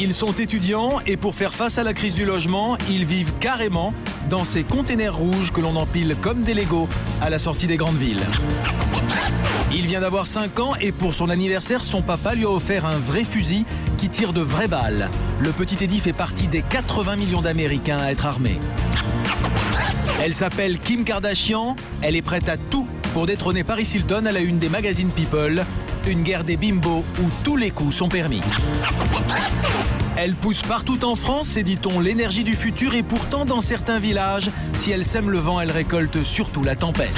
Ils sont étudiants et pour faire face à la crise du logement, ils vivent carrément dans ces containers rouges que l'on empile comme des Legos à la sortie des grandes villes. Il vient d'avoir 5 ans et pour son anniversaire, son papa lui a offert un vrai fusil qui tire de vraies balles. Le petit Eddie fait partie des 80 millions d'Américains à être armés. Elle s'appelle Kim Kardashian, elle est prête à tout pour détrôner Paris Hilton à la une des magazines People. Une guerre des bimbos où tous les coups sont permis. Elle pousse partout en France, c'est dit-on l'énergie du futur et pourtant dans certains villages, si elle sème le vent, elle récolte surtout la tempête.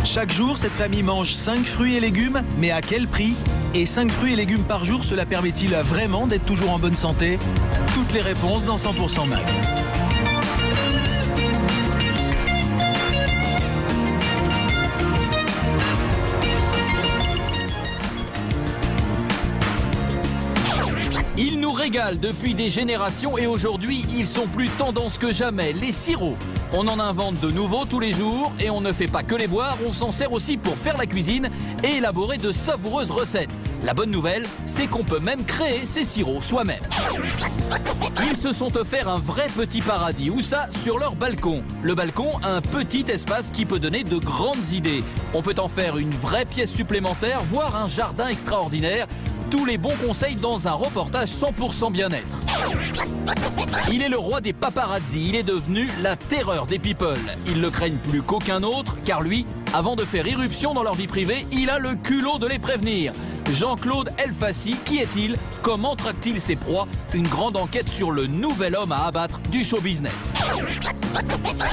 Chaque jour, cette famille mange 5 fruits et légumes, mais à quel prix? Et 5 fruits et légumes par jour, cela permet-il vraiment d'être toujours en bonne santé? Toutes les réponses dans 100% Mag. Ils nous régalent depuis des générations et aujourd'hui, ils sont plus tendance que jamais, les sirops. On en invente de nouveaux tous les jours et on ne fait pas que les boire, on s'en sert aussi pour faire la cuisine et élaborer de savoureuses recettes. La bonne nouvelle, c'est qu'on peut même créer ces sirops soi-même. Ils se sont offerts un vrai petit paradis, où ça? Sur leur balcon. Le balcon, un petit espace qui peut donner de grandes idées. On peut en faire une vraie pièce supplémentaire, voire un jardin extraordinaire. Tous les bons conseils dans un reportage 100% bien-être. Il est le roi des paparazzi, il est devenu la terreur des people. Ils le craignent plus qu'aucun autre, car lui, avant de faire irruption dans leur vie privée, il a le culot de les prévenir. Jean-Claude Elfassi, qui est-il? Comment traque-t-il ses proies? Une grande enquête sur le nouvel homme à abattre du show business.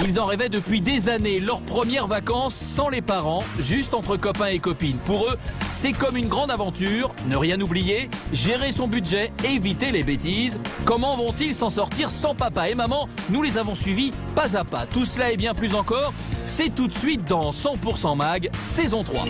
Ils en rêvaient depuis des années, leurs premières vacances sans les parents, juste entre copains et copines. Pour eux, c'est comme une grande aventure, ne rien oublier, gérer son budget, éviter les bêtises. Comment vont-ils s'en sortir sans papa et maman? Nous les avons suivis pas à pas. Tout cela et bien plus encore, c'est tout de suite dans 100% Mag, saison 3.